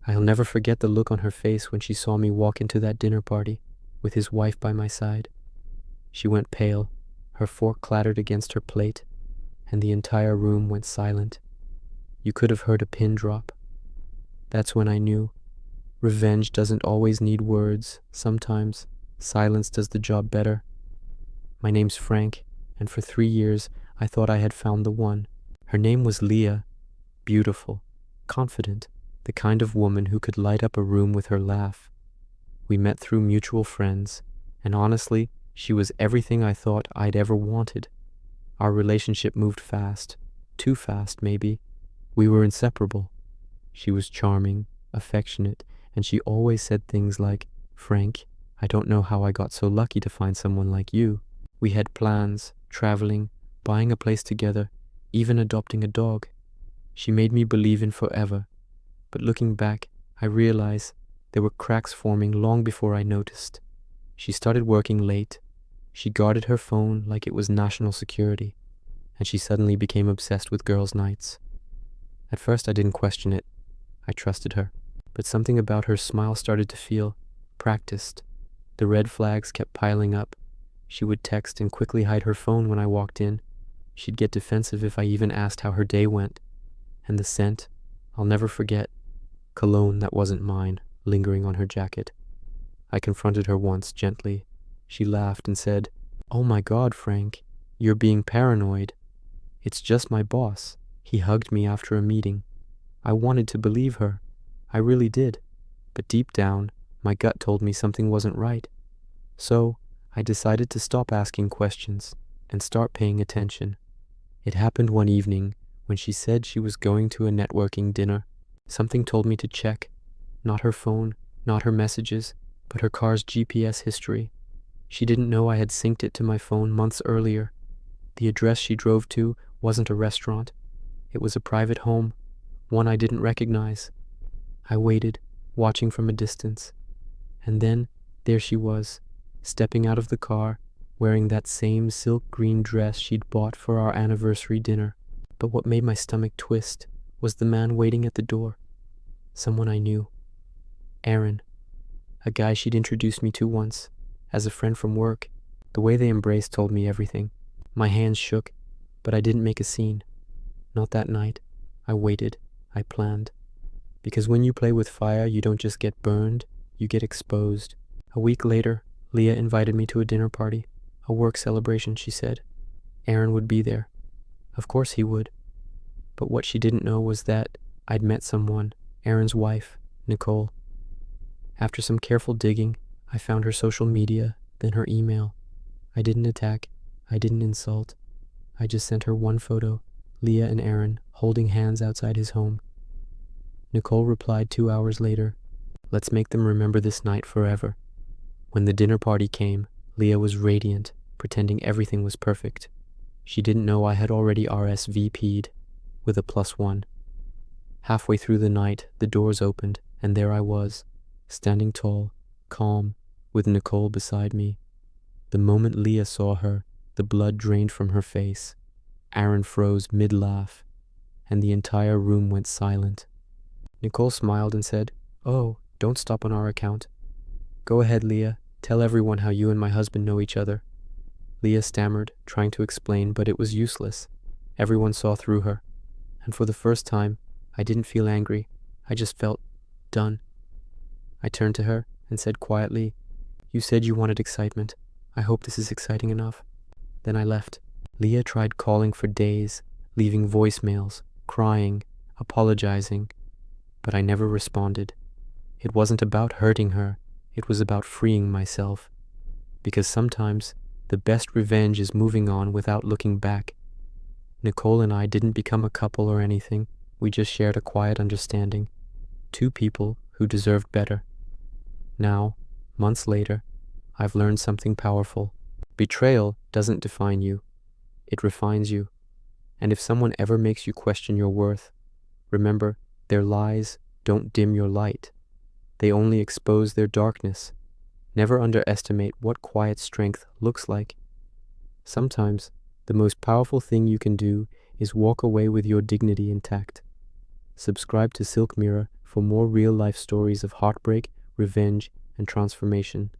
I'll never forget the look on her face when she saw me walk into that dinner party with his wife by my side. She went pale, her fork clattered against her plate, and the entire room went silent. You could have heard a pin drop. That's when I knew. Revenge doesn't always need words. Sometimes silence does the job better. My name's Frank, and for 3 years I thought I had found the one. Her name was Leah. Beautiful, confident, the kind of woman who could light up a room with her laugh. We met through mutual friends, and honestly, she was everything I thought I'd ever wanted. Our relationship moved fast, too fast maybe. We were inseparable. She was charming, affectionate, and she always said things like, "Frank, I don't know how I got so lucky to find someone like you." We had plans, traveling, buying a place together, even adopting a dog. She made me believe in forever. But looking back, I realize there were cracks forming long before I noticed. She started working late. She guarded her phone like it was national security, and she suddenly became obsessed with girls' nights. At first I didn't question it. I trusted her. But something about her smile started to feel practiced. The red flags kept piling up. She would text and quickly hide her phone when I walked in. She'd get defensive if I even asked how her day went. And the scent, I'll never forget. Cologne that wasn't mine, lingering on her jacket. I confronted her once, gently. She laughed and said, "Oh my God, Frank, you're being paranoid." "It's just my boss." He hugged me after a meeting. I wanted to believe her. I really did. But deep down, my gut told me something wasn't right. So, I decided to stop asking questions and start paying attention. It happened one evening when she said she was going to a networking dinner. Something told me to check. Not her phone, not her messages, but her car's GPS history. She didn't know I had synced it to my phone months earlier. The address she drove to wasn't a restaurant. It was a private home, one I didn't recognize. I waited, watching from a distance. And then, there she was, stepping out of the car, wearing that same silk green dress she'd bought for our anniversary dinner. But what made my stomach twist was the man waiting at the door. Someone I knew. Aaron. A guy she'd introduced me to once, as a friend from work. The way they embraced told me everything. My hands shook, but I didn't make a scene. Not that night. I waited. I planned. Because when you play with fire, you don't just get burned, you get exposed. A week later, Leah invited me to a dinner party. A work celebration, she said. Aaron would be there. Of course he would. But what she didn't know was that I'd met someone, Aaron's wife, Nicole. After some careful digging, I found her social media, then her email. I didn't attack. I didn't insult. I just sent her one photo, Leah and Aaron holding hands outside his home. Nicole replied 2 hours later, "Let's make them remember this night forever." When the dinner party came, Leah was radiant, pretending everything was perfect. She didn't know I had already RSVP'd, with a +1. Halfway through the night, the doors opened, and there I was, standing tall, calm, with Nicole beside me. The moment Leah saw her, the blood drained from her face. Aaron froze mid-laugh, and the entire room went silent. Nicole smiled and said, "Oh, don't stop on our account. Go ahead, Leah. Tell everyone how you and my husband know each other." Leah stammered, trying to explain, but it was useless. Everyone saw through her. And for the first time, I didn't feel angry. I just felt done. I turned to her and said quietly, "You said you wanted excitement. I hope this is exciting enough." Then I left. Leah tried calling for days, leaving voicemails, crying, apologizing, but I never responded. It wasn't about hurting her. It was about freeing myself. Because sometimes the best revenge is moving on without looking back. Nicole and I didn't become a couple or anything. We just shared a quiet understanding. Two people who deserved better. Now, months later, I've learned something powerful. Betrayal doesn't define you. It refines you. And if someone ever makes you question your worth, remember, their lies don't dim your light. They only expose their darkness. Never underestimate what quiet strength looks like. Sometimes, the most powerful thing you can do is walk away with your dignity intact. Subscribe to SilkMirror for more real-life stories of heartbreak, revenge, and transformation.